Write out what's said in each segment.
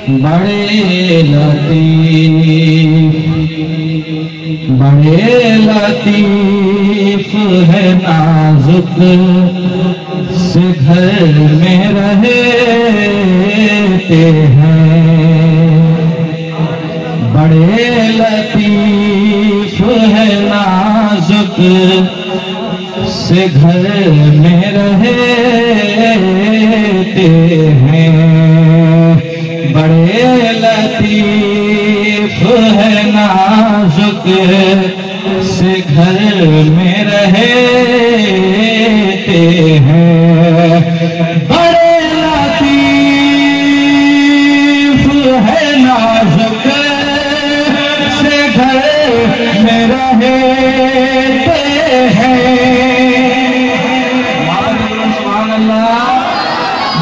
बड़े लतीफ है नाजुक से घर में रहते हैं। बड़े लतीफ है नाजुक से घर में रहते हैं। बड़े लतीफ है नाजुक से घर में रहते हैं। बड़े लतीफ है नाजुक से घर में रहते हैं। सुभान अल्लाह।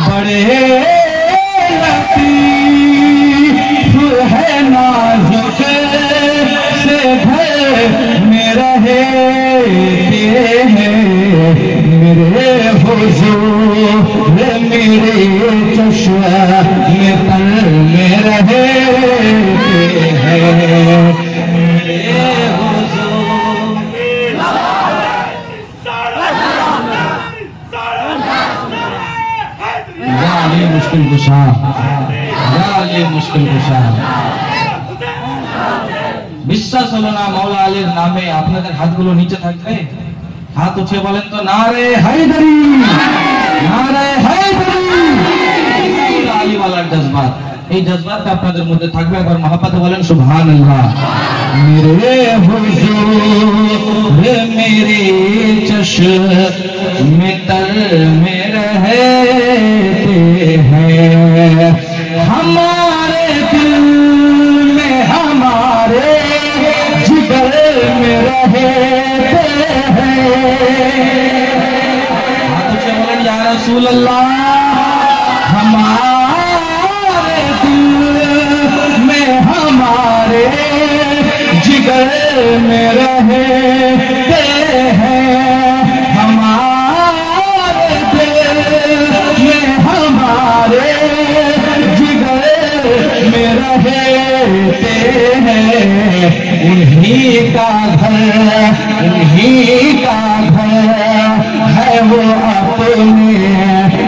बड़े लतीफ है नाजुक से घर में रहते हैं। मेरे हुजूर मेरे चश्मे तर में रहते हैं। मेरे मुश्किल कुशा मुश्किल कुशा বিশ্বাস হলো না মাওলা আলীর নামে আপনাদের হাতগুলো নিচে থাকবে। হাত উঠে বলেন তো নারে হায়দারি, নারে হায়দারি। মাওলা আলী ওয়ালার জজবাত, এই জজবাত আপনাদের মধ্যে থাকবে। একবার মহব্বতে বলেন সুবহানাল্লাহ। मेरे हुजूर मेरे चश्मे तर में रहते हैं। हमारे दिल में हमारे जिगर में रहते हैं। हाथ से बोलें या रसूल अल्लाह। हमारे दिल में हमारे जिगर में रहते हैं। हमारे दिल में हमारे जिगर में रहते हैं। उन्हीं का घर है वो अपने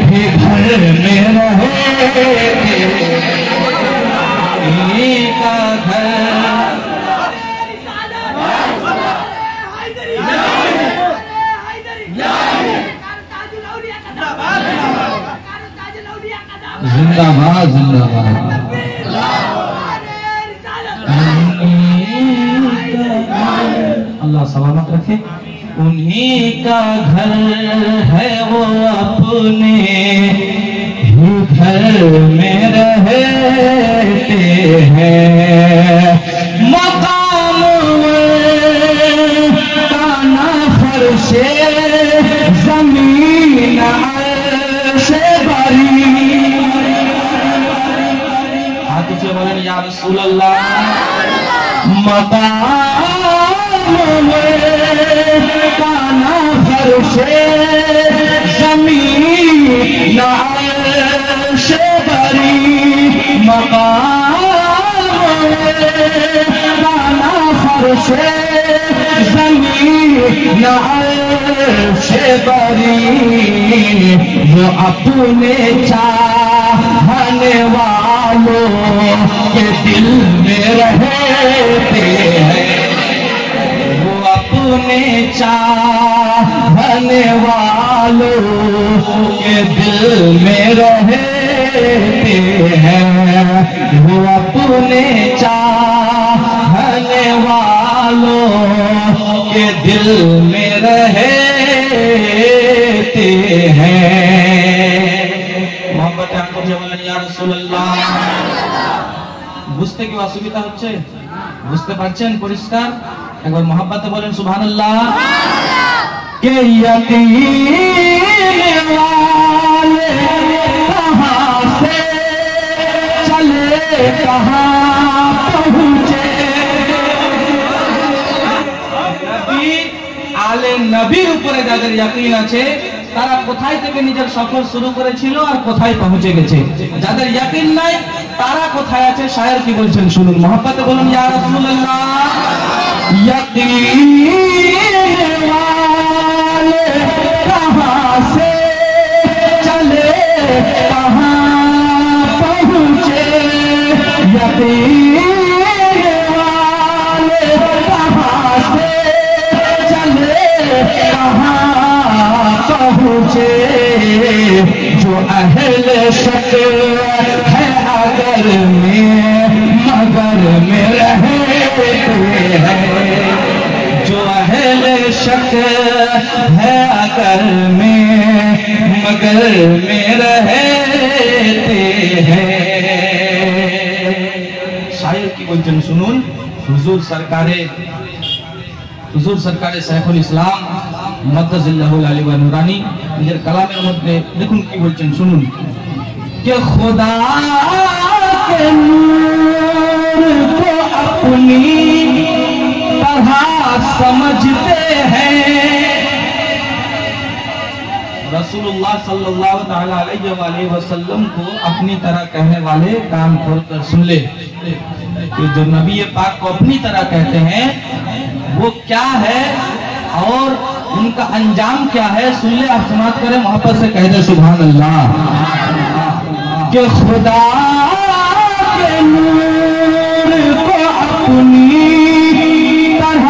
ही घर में रहते हैं। उन्हीं का घर जिंदाबाद जिंदाबाद। अल्लाह सलामत रखे। उन्हीं का घर है वो अपने ही घर में रहते हैं। मकाम का ना फर्शे जमीन से बरी। बोलें या रसूल अल्लाह। मकाम का ना फर्शे ज़मीन से बरी। मकाम का ना फर्शे ज़मीन से बरी। वो अपने चाहने वालों के दिल में रहते हैं। वो अपने चाहने वालों के दिल में रहते हैं। वो अपने चाहने वालों के दिल में रहते हैं। मोहब्बत आपको बोलें या रसूल अल्लाह। বুঝতে কি অসুবিধা হচ্ছে? বুঝতে পারছেন পরিষ্কার? একবার মহব্বতে বলেন সুবহানাল্লাহ। के यतीम वाले कहाँ से चले कहाँ पहुँचे। আলে নবীর উপরে যাদের ইয়াকিন আছে তারা কোথায় থেকে নিজের সফর শুরু করেছিল আর কোথায় পৌঁছে গেছে। যাদের ইয়াকিন নাই তারা কোথায় আছে শায়ের কি বলছেন শুনুন, মহব্বতে বলুন ইয়া রাসূলুল্লাহ। यकीन वाले कहाँ से चले कहाँ पहुँचे, यकीन वाले कहाँ से चले कहाँ पहुँचे, जो अहल शक है अगर में मगर में रहते हैं, जो अहल शक है अगर में मगर में रहते हैं। शायर की बोलছেন শুনুন, হুজুর সরকারে শাইখুল ইসলাম মাদ্দাজিল্লাহুল আলী ওয়া নুরানি নিজের কালামের মধ্যে দেখুন কি বলছেন শুনুন, कि खुदा के नूर को अपनी तरह समझते हैं, रसूलुल्लाह सल्लल्लाहु ताला अलैहि वसल्लम को अपनी तरह कहने वाले कान खोलकर सुन ले, कि जो नबी पाक को अपनी तरह कहते हैं वो क्या है और उनका अंजाम क्या है, सुन ले, आप समाप्त करें, मोहब्बत से कह दे सुभान अल्लाह। कि खुदा के नूर को अपनी तरह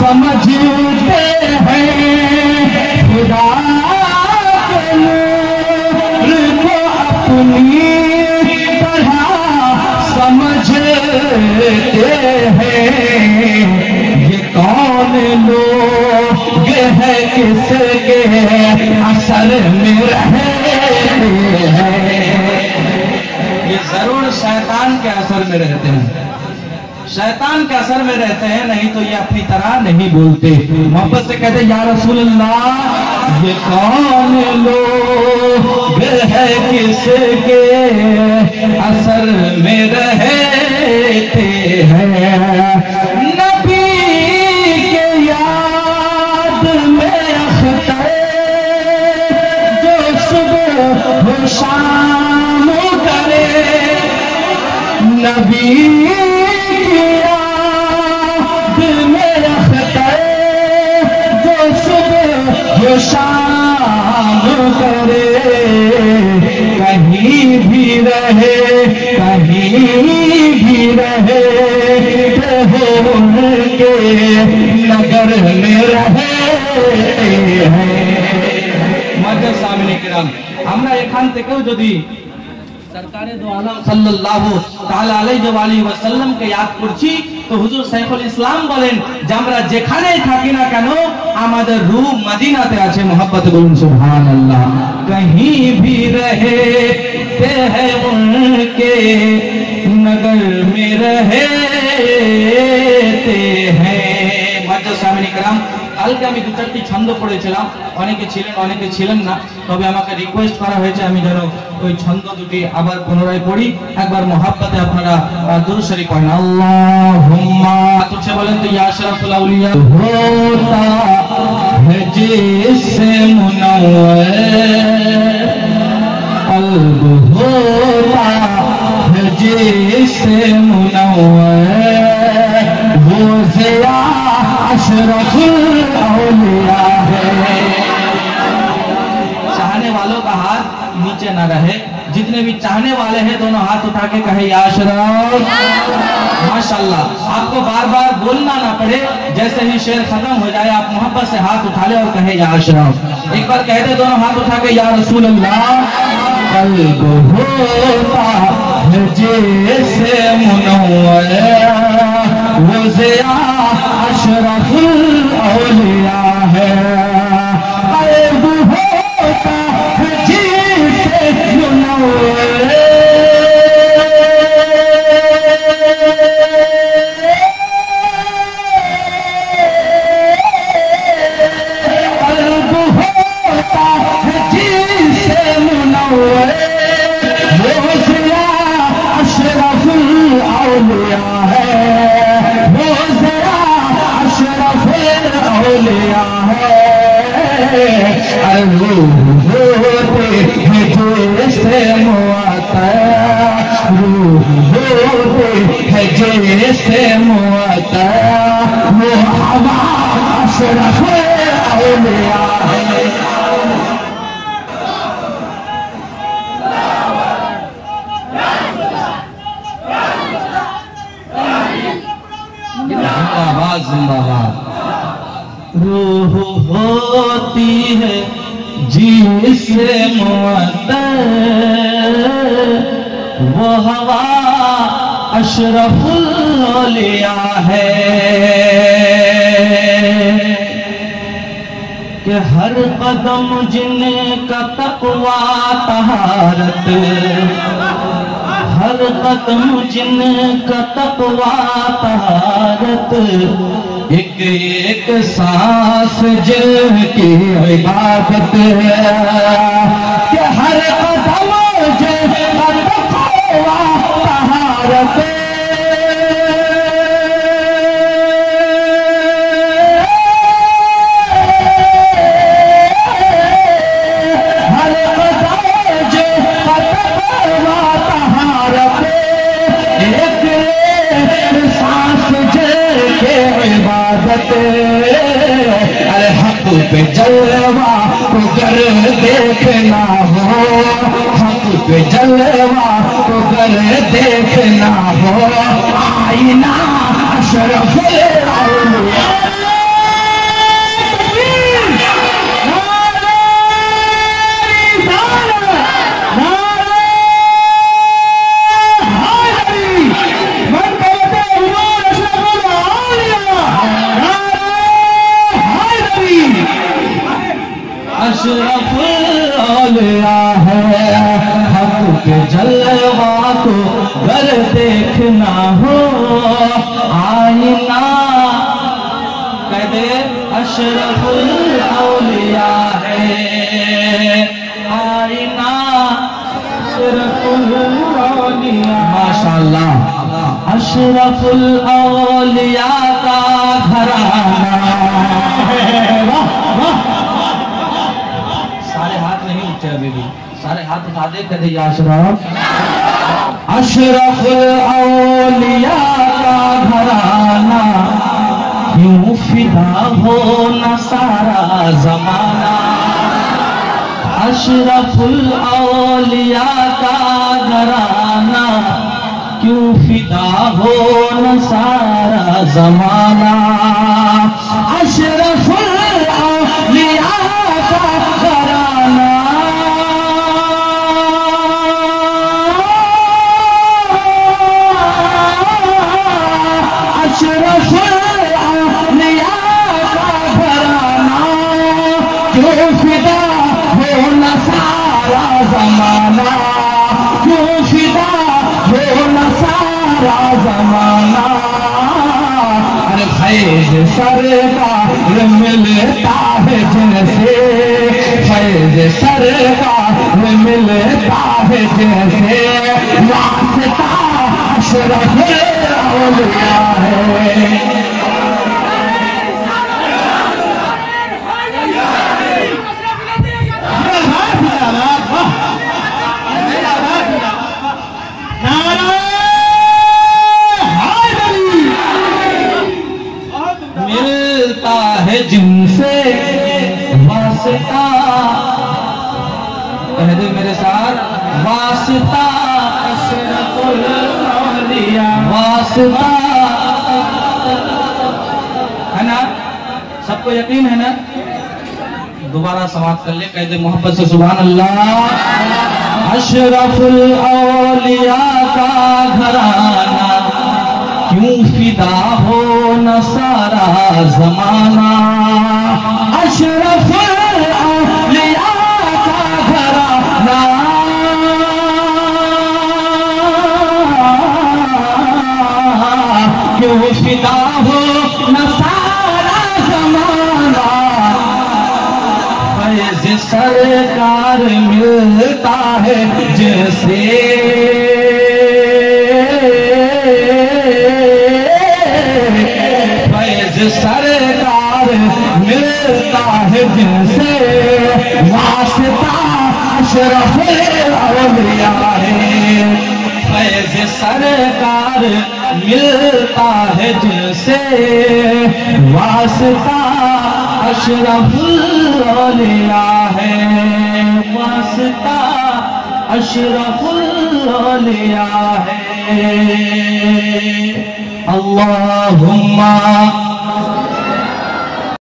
समझते हैं, खुदा के नूर को अपनी तरह समझते हैं, ये कौन लोग है किसके असर में रहते हैं, ये जरूर शैतान के असर में रहते हैं, शैतान के असर में रहते हैं, नहीं तो ये अपनी तरह नहीं बोलते। मोहब्बत से कहते या रसूल अल्लाह, ये कौन लोग है किसके असर में रहते हैं, नबी के याद में अख्तर जो सुबह शाम करे, नबी की याद में अख्तर जो सुबह शाम करे, कहीं भी रहे उनके नगर में रहते हैं। मजर सामने किराम, আমরা এখান থেকেও যদি সরকারে দো আলম সাল্লাল্লাহু তাআলা আলাইহি ওয়াসাল্লাম কে याद করছি, তো হুজুর শাইখুল ইসলাম বলেন যে আমরা যেখানেই থাকি না কেন আমাদের রূহ মদিনাতে আছে, मोहब्बत বলুন সুবহানাল্লাহ। कहीं भी रहे हैं उनके नगर में रहते हैं। मजर सामने किराम, কালকে আমি দু চারটি ছন্দ পড়েছিলাম, অনেকে ছিলেন অনেকে ছিলেন না, তবে আমাকে রিকোয়েস্ট করা হয়েছে আমি যেন ওই ছন্দ দুটি আবার পুনরায় পড়ি। একবার মোহাব্বতে আপনারা দুরূদ শরীফ পড়েন, আল্লাহুম্মা, তুঝে বলেন তো ইয়া আশরাফুল আউলিয়া, হোতা है जिससे मुनव्वर कल्ब होता है जिससे मुनव्वर, वो ज़िया अशरफुल औलिया है। चाहने वालों का हाथ नीचे न रहे, जितने भी चाहने वाले हैं दोनों हाथ उठा के कहे या अशरफ। माशाल्लाह, आपको बार बार बोलना ना पड़े, जैसे ही शेर खत्म हो जाए आप मोहब्बत से हाथ उठा ले और कहे या अशरफ। एक बार कह दे दोनों हाथ उठा के या रसूल अल्लाह, कल्ब होता है जैसे मुनव्वर, वो ज़िया अशरफुल औलिया है, कल्ब होता है जैसे मुनव्वर, जैसे मुअत्ता वो हवा अशरफ औलिया है। जिंदाबाद जिंदाबाद। रूह होती है जिससे मुअत्तर वो हवा अशरफुल औलिया है कि हर कदम जिनका तकवा तहारत, हर कदम जिनका तकवा तहारत, एक एक सांस जिनकी इबादत है कि हर कदम जिनका तकवा तहारत, हर कदम जिनका तकवा तहारत, एक एक सांस जिनकी इबादत। अरे हक पे जलवा को गर देखना हो, हक पे जलवा को गर देखना हो, आईना अशरफुल औलिया। अशरफुल औलिया है, हक के जलवा को गर देखना हो, आईना कह दे अशरफुल औलिया है, आईना अशरफुल औलिया। माशाअल्लाह। अशरफुल औलिया का घराना। वाह वाह। सारे हाथ नहीं उठे अभी भी, सारे हाथ उठा दे कदे या अशरफ। अशरफुल औलिया का घराना क्यों फिदा हो न सारा जमाना। अशरफुल औलिया का घराना क्यों फिदा हो न सारा जमाना। अशरफुल औलिया का घराना अशरफुल औलिया का घराना क्यों फिदा हो न सारा जमाना, क्यों फिदा हो न सारा जमाना। अरे फैज सरकार मिलता है जैसे, फैज सरकार मिलता है जैसे, वास्ता अशरफुल औलिया है। मिलता है जिनसे वास्ता, कह दे मेरे साथ, वास्ता अशरफुल औलिया। वास्ता है ना, सबको यकीन है ना। दोबारा समाप्त कर ले, कह दे मोहब्बत से सुभान अल्लाह। अशरफुल औलिया का घराना क्यों फिदा हो न सारा जमाना। अशरफुल औलिया का घराना क्यों फिदा हो न सारा जमाना। फैज़ सरकार मिलता है जैसे, फैज़ सरकार मिलता है जैसे, वास्ता अशरफुल औलिया है। फैज़ सरकार मिलता है जिनसे वास्ता अशरफुल औलिया है, वास्ता अशरफुल औलिया है। अल्लाहुम्मा